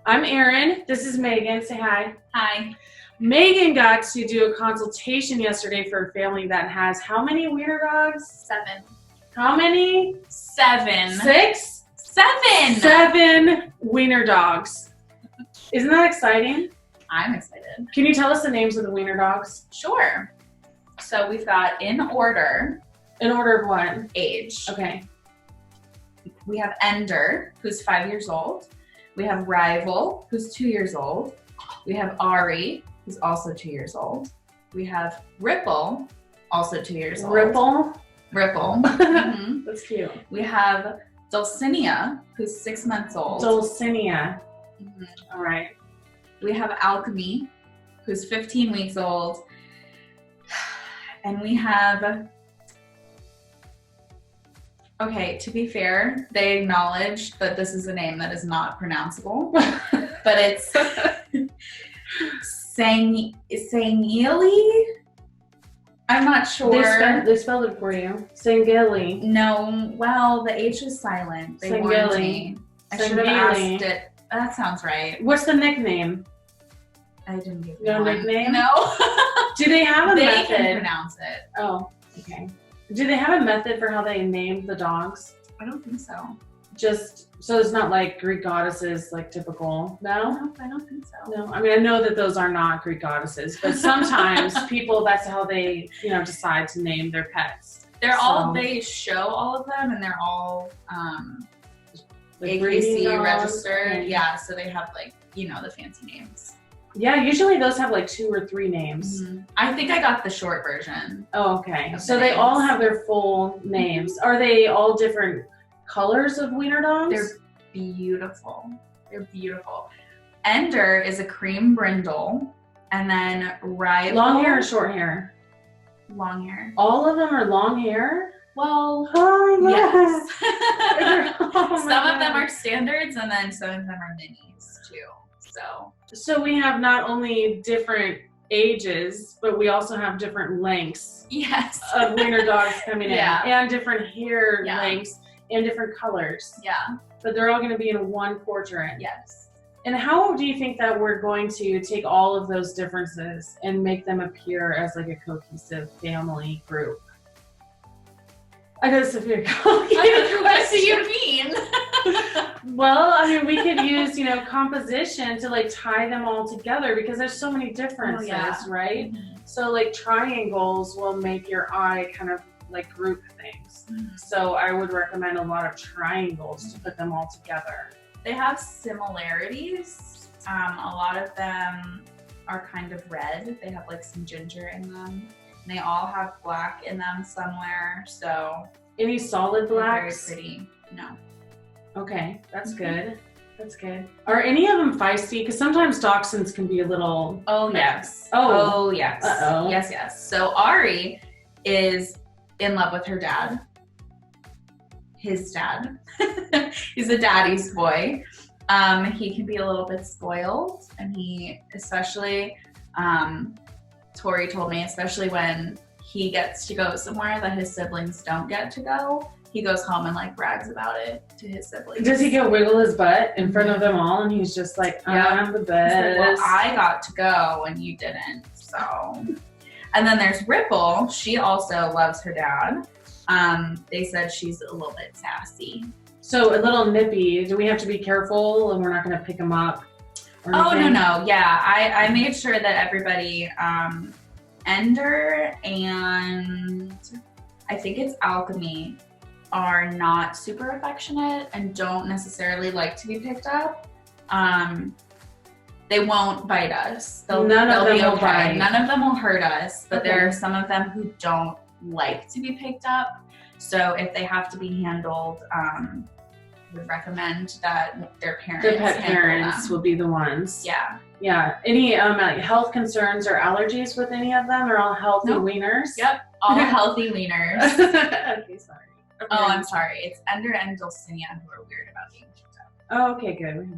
I'm Erin. This is Megan. Say hi. Hi. Megan got to do a consultation yesterday for a family that has how many Wiener Dogs? 7. How many? 7. 6? 7. 7 Wiener Dogs. Isn't that exciting? I'm excited. Can you tell us the names of the Wiener Dogs? Sure. So we've got in order. In order of what? Age. Okay. We have Ender, who's 5 years old. We have Rival, who's 2 years old. We have Ari, who's also 2 years old. We have Ripple, also 2 years old. Ripple? Ripple. Mm-hmm. That's cute. We have Dulcinea, who's 6 months old. Dulcinea. Mm-hmm. All right. We have Alchemy, who's 15 weeks old. And we have... Okay, to be fair, they acknowledge that this is a name that is not pronounceable, but it's Sangili? I'm not sure. They spelled it for you. Sangili. No, well, the H is silent. They warned me. I should have asked it. That sounds right. What's the nickname? I didn't give you No one. nickname? No. Do they have a method? They can pronounce it. Oh, okay. Do they have a method for how they named the dogs? I don't think so. Just so it's not like Greek goddesses, like typical. No? No, I don't think so. No. I mean, I know that those are not Greek goddesses, but sometimes people, that's how they, decide to name their pets. They show all of them, and they're all Like AKC registered. Yeah, so they have the fancy names. Yeah, usually those have like 2 or 3 names. Mm-hmm. I think I got the short version. Oh, okay. So they all have their full names. Are they all different colors of Wiener Dogs? They're beautiful. They're beautiful. Ender is a cream brindle, and then Rival. Long hair or short hair? Long hair. All of them are long hair? Well, yes. Some of them are standards, and then some of them are minis too. So we have not only different ages, but we also have different lengths of Wiener Dogs coming in, and different hair lengths and different colors. Yeah. But they're all going to be in one portrait. Yes. And how do you think that we're going to take all of those differences and make them appear as like a cohesive family group? I know it's a very complicated What do you mean? Well, I mean, we could use, composition to like tie them all together because there's so many differences, right? Mm-hmm. So like triangles will make your eye kind of like group things. Mm-hmm. So I would recommend a lot of triangles to put them all together. They have similarities. A lot of them are kind of red. They have like some ginger in them. And they all have black in them somewhere. So any solid blacks? Very pretty. No. Okay, that's good. That's good. Are any of them feisty? Because sometimes dachshunds can be a little... Oh, yes. Oh, yes. Uh-oh. Yes. So Ari is in love with her dad. His dad. He's a daddy's boy. He can be a little bit spoiled, and he especially, Tori told me, especially when he gets to go somewhere that his siblings don't get to go, he goes home and like brags about it to his siblings. Does he go wiggle his butt in front of them all, and he's just like, I'm the best? Like, well, I got to go and you didn't, so. And then there's Ripple. She also loves her dad. They said she's a little bit sassy. So a little nippy. Do we have to be careful and we're not going to pick him up? Oh, no. Yeah, I made sure that everybody, Ender and I think it's Alchemy, are not super affectionate and don't necessarily like to be picked up. They won't bite us. They'll be okay. None of them will hurt us, but there are some of them who don't like to be picked up. So if they have to be handled, would recommend that their parents. The pet parents will be the ones. Yeah. Yeah. Any health concerns or allergies with any of them? They're all healthy wieners? Yep. All healthy wieners. Okay, sorry. Oh, I'm sorry. It's Ender and Dulcinea who are weird about being picked up. Oh, okay, good.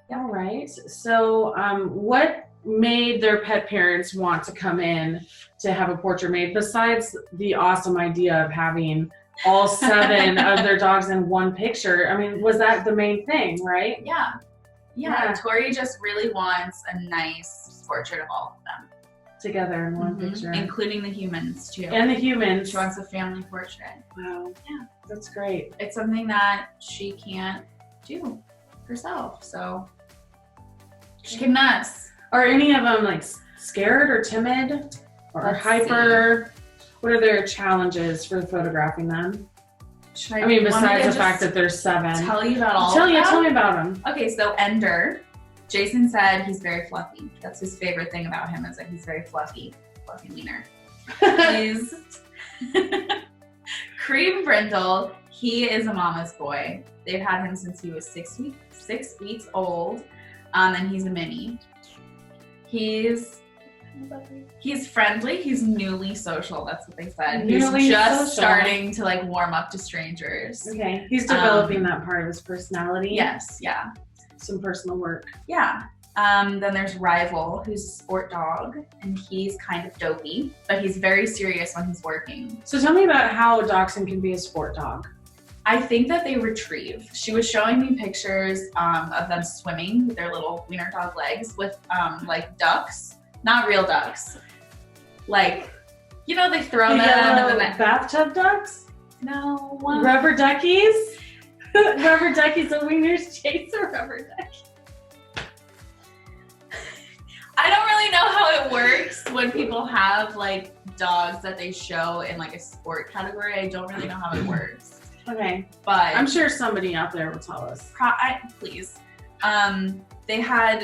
All right. So what made their pet parents want to come in to have a portrait made besides the awesome idea of having all 7 of their dogs in one picture? I mean, was that the main thing, right? Yeah. Yeah, Tori just really wants a nice portrait of all of them. Together in one picture. Including the humans, too. And the humans. She wants a family portrait. Wow. Yeah. That's great. It's something that she can't do herself, so she can us. Are any of them like scared or timid or hyper? What are their challenges for photographing them? Besides the fact that there's 7. Tell you about all Tell me about them. Okay, so Ender, Jason said he's very fluffy. That's his favorite thing about him, is that he's very fluffy wiener. He's cream brindle. He is a mama's boy. They've had him since he was 6 weeks old, and he's a mini. He's friendly. He's newly social. That's what they said. He's just starting to like warm up to strangers. Okay. He's developing that part of his personality. Yes. Yeah. Some personal work. Yeah. Then there's Rival, who's a sport dog, and he's kind of dopey, but he's very serious when he's working. So tell me about how a dachshund can be a sport dog. I think that they retrieve. She was showing me pictures of them swimming with their little wiener dog legs with like ducks. Not real ducks. Like, they throw them. And then bathtub ducks? No. Rubber duckies? Rubber duckies, a wiener's chase a rubber ducky. I don't really know how it works when people have like dogs that they show in like a sport category. I don't really know how it works. Okay. But I'm sure somebody out there will tell us. Please.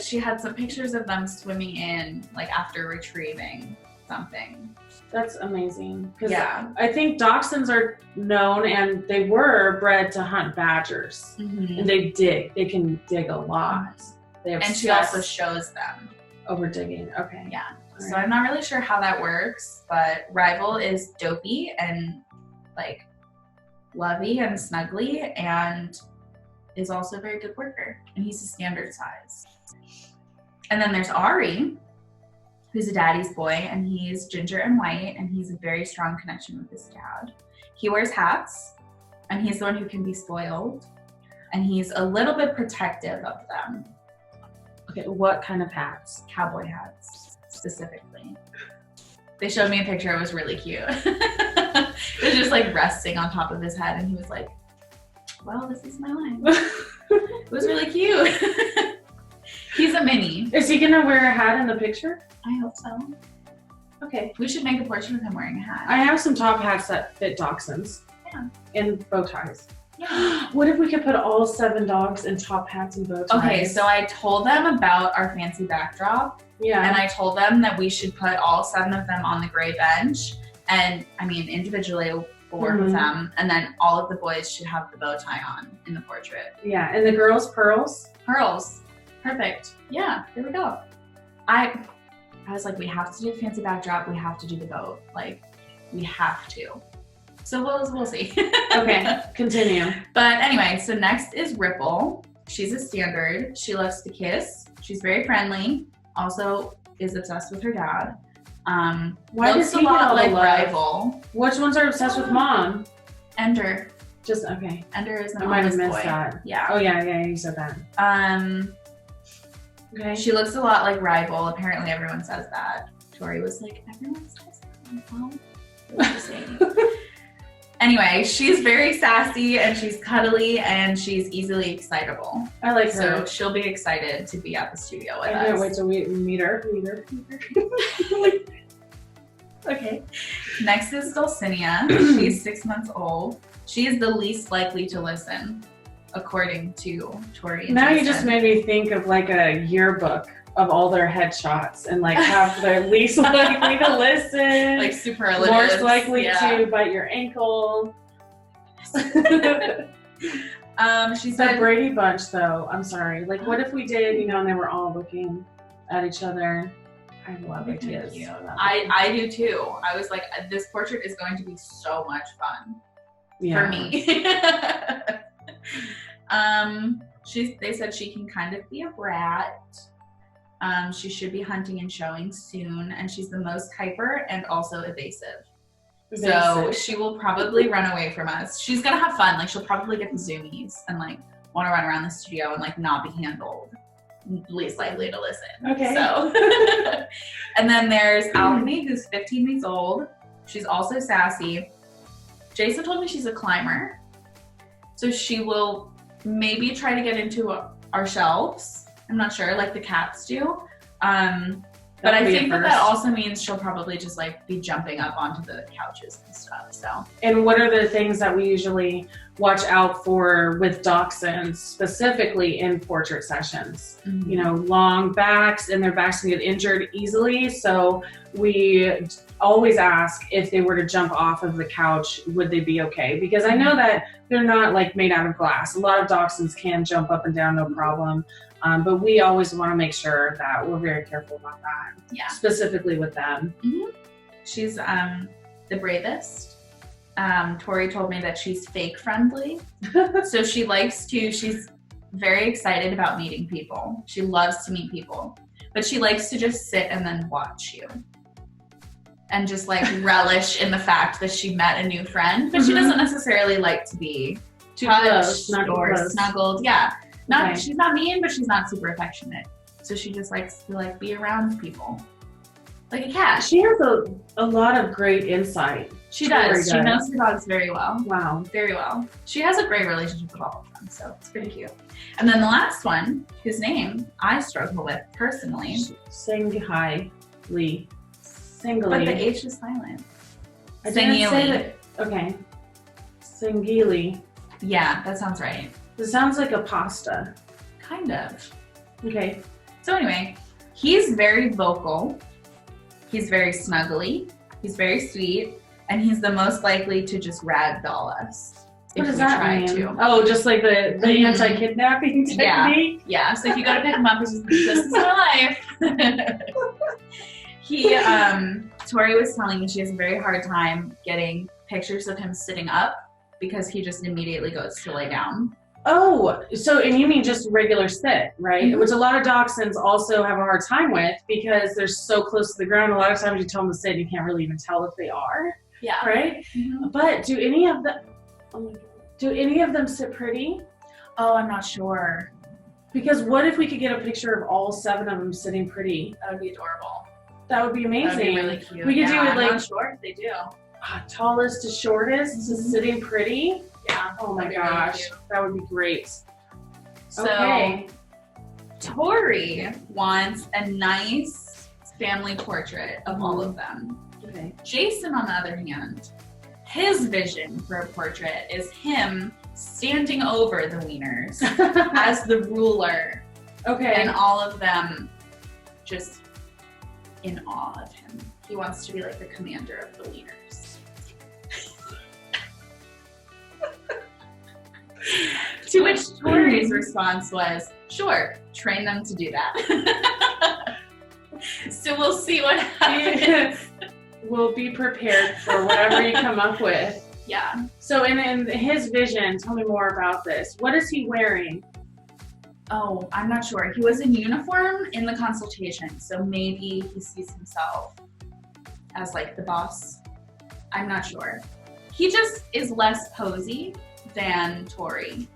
She had some pictures of them swimming in, like after retrieving something. That's amazing. Yeah. I think dachshunds are known, and they were bred to hunt badgers. Mm-hmm. And they can dig a lot. And she also shows them. Over digging. Okay. Yeah. So I'm not really sure how that works, but Rival is dopey and like lovey and snuggly, and is also a very good worker, and he's a standard size. And then there's Ari, who's a daddy's boy, and he's ginger and white, and he's a very strong connection with his dad. He wears hats, and he's the one who can be spoiled, and he's a little bit protective of them. Okay, what kind of hats? Cowboy hats, specifically. They showed me a picture, it was really cute. It was just like resting on top of his head, and he was like, well, this is my life. It was really cute. He's a mini. Is he gonna wear a hat in the picture? I hope so. Okay. We should make a portrait of him wearing a hat. I have some top hats that fit dachshunds. Yeah. And bow ties. Yeah. What if we could put all 7 dogs in top hats and bow ties? Okay, so I told them about our fancy backdrop. Yeah. And I told them that we should put all 7 of them on the gray bench. And individually we'll work with them. And then all of the boys should have the bow tie on in the portrait. Yeah, and the girls, pearls? Pearls. Perfect. Yeah, here we go. I was like, we have to do the fancy backdrop. We have to do the boat. Like, we have to. So we'll see. Okay, continue. But anyway, so next is Ripple. She's a standard. She loves to kiss. She's very friendly. Also is obsessed with her dad. Why does he a lot get all like the love? Rival? Which ones are obsessed with mom? Ender. Just okay. Ender is the I might have mama's missed boy. that. Yeah. Oh yeah, you said that. Okay. She looks a lot like Rival. Apparently everyone says that. Tori was like, everyone says that. Well, what was saying? Anyway, she's very sassy, and she's cuddly, and she's easily excitable. I like So her. she'll be excited to be at the studio with I us. can't wait till we meet her. Okay. Next is Dulcinea. She's 6 months old. She is the least likely to listen, according to Tori and Now Jason. you just made me think of like a yearbook of all their headshots and like have their least likely to listen, like superlatives. most likely to bite your ankle. She The said Brady Bunch, though. I'm sorry. Like, what if we did, and they were all looking at each other? I love ideas. I do too. I was like, this portrait is going to be so much fun for me. They said she can kind of be a brat. She should be hunting and showing soon, and she's the most hyper and also evasive. So she will probably run away from us. She's gonna have fun. Like, she'll probably get the zoomies and like want to run around the studio and like not be handled. least likely to listen. Okay. So, and then there's Alchemy, who's 15 weeks old. She's also sassy. Jason told me she's a climber. So she will maybe try to get into our shelves. I'm not sure, like the cats do. But I think that also means she'll probably just like be jumping up onto the couches and stuff. So. And what are the things that we usually watch out for with dachshunds, specifically in portrait sessions? Mm-hmm. You know, long backs, and their backs can get injured easily. So we always ask if they were to jump off of the couch, would they be okay? Because I know that they're not like made out of glass. A lot of dachshunds can jump up and down, no problem. But we always want to make sure that we're very careful about that. Yeah. Specifically with them. Mm-hmm. She's the bravest. Tori told me that she's fake friendly. So she's very excited about meeting people. She loves to meet people. But she likes to just sit and then watch you. And just like relish in the fact that she met a new friend. But she doesn't necessarily like to be touched or snuggled. Yeah. She's not mean, but she's not super affectionate. So she just likes to like be around people. Like a cat. She has a lot of great insight. She does. She knows her dogs very well. Wow. Very well. She has a great relationship with all of them, so it's pretty cute. And then the last one, whose name I struggle with personally. Singly. But the H is silent. I didn't say that. Okay. Singili. Yeah, that sounds right. It sounds like a pasta. Kind of. Okay. So anyway, he's very vocal. He's very snuggly. He's very sweet. And he's the most likely to just ragdoll us. What does that mean? Oh, just like the anti-kidnapping technique? Yeah. So if you go to pick him up, he's just, this is my life. Tori was telling me she has a very hard time getting pictures of him sitting up because he just immediately goes to lay down. Oh, so, and you mean just regular sit, right? Mm-hmm. Which a lot of dachshunds also have a hard time with because they're so close to the ground. A lot of times you tell them to sit, you can't really even tell if they are. Yeah. Right? Mm-hmm. But do any of them sit pretty? Oh, I'm not sure. Because what if we could get a picture of all 7 of them sitting pretty? That would be adorable. That would be amazing. That would be really cute. We could do it like I'm not sure if they do. Tallest to shortest, mm-hmm. sitting pretty. Yeah. Oh my gosh, really that would be great. So, okay. Tori wants a nice family portrait of all of them. Okay. Jason, on the other hand, his vision for a portrait is him standing over the Wieners as the ruler. Okay. And all of them just in awe of him. He wants to be like the commander of the Wieners. To which Tori's response was, sure, train them to do that. So we'll see what happens. We'll be prepared for whatever you come up with. Yeah. So in his vision, tell me more about this. What is he wearing? Oh, I'm not sure. He was in uniform in the consultation, so maybe he sees himself as like the boss. I'm not sure. He just is less posy than Tori.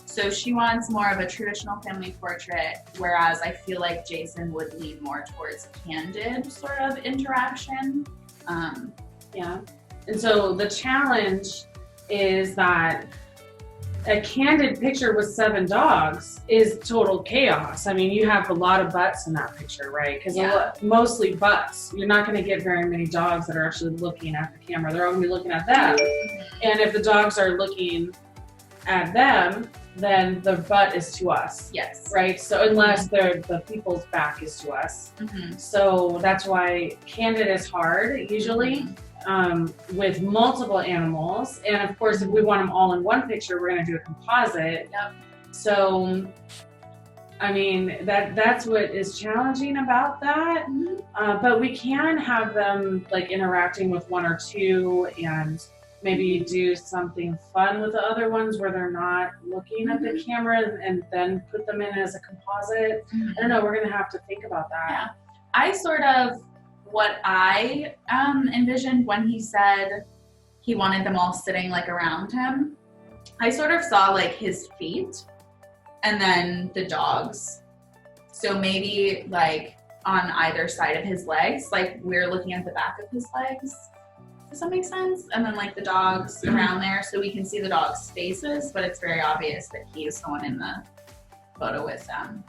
So she wants more of a traditional family portrait, whereas I feel like Jason would lean more towards candid sort of interaction. Yeah. And so the challenge is that a candid picture with 7 dogs is total chaos. I mean, you have a lot of butts in that picture, right? Because mostly butts. You're not going to get very many dogs that are actually looking at the camera. They're all going to be looking at them. And if the dogs are looking at them, then the butt is to us. Yes. Right? So unless the people's back is to us. Mm-hmm. So that's why candid is hard usually. With multiple animals, and of course if we want them all in one picture, we're going to do a composite. Yep. So I mean that's what is challenging about that. Mm-hmm. But we can have them like interacting with 1 or 2 and maybe do something fun with the other ones where they're not looking at the camera and then put them in as a composite. Mm-hmm. I don't know, we're going to have to think about that. Yeah. I sort of what I envisioned when he said he wanted them all sitting like around him, I sort of saw like his feet and then the dogs So maybe like on either side of his legs, like we're looking at the back of his legs. Does that make sense? And then like the dogs around there, so we can see the dog's faces, but it's very obvious that he's the one in the photo with them.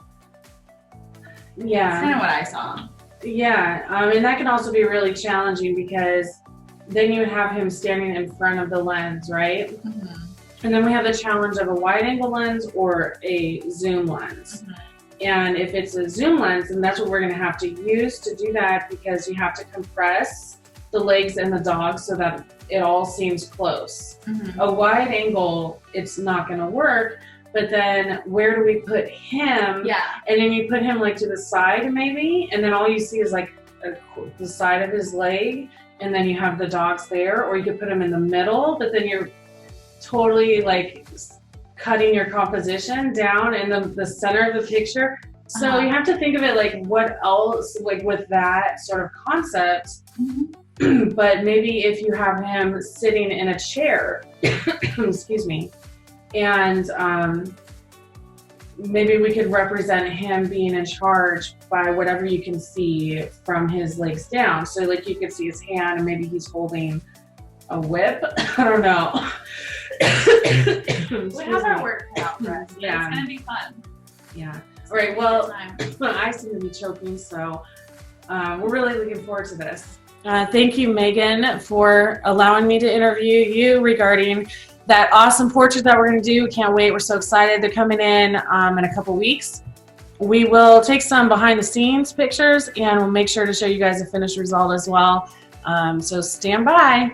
Yeah. That's kind of what I saw. Yeah, and that can also be really challenging because then you have him standing in front of the lens, right? Mm-hmm. And then we have the challenge of a wide angle lens or a zoom lens. Mm-hmm. And if it's a zoom lens, then that's what we're going to have to use to do that, because you have to compress the legs and the dog so that it all seems close. Mm-hmm. A wide angle, it's not going to work. But then where do we put him? Yeah. And then you put him like to the side maybe, and then all you see is like the side of his leg, and then you have the dogs there. Or you could put him in the middle, but then you're totally like cutting your composition down in the center of the picture. So you have to think of it like what else, like with that sort of concept. Mm-hmm. But maybe if you have him sitting in a chair, excuse me, and maybe we could represent him being in charge by whatever you can see from his legs down. So like you could see his hand, and maybe he's holding a whip. I don't know. We have our work cut out for us. Yeah. It's going to be fun. Yeah. All right. Well, I seem to be choking, so we're really looking forward to this. Thank you, Megan, for allowing me to interview you regarding that awesome portrait that we're going to do. Can't wait. We're so excited. They're coming in a couple weeks. We will take some behind the scenes pictures, and we'll make sure to show you guys the finished result as well. So stand by.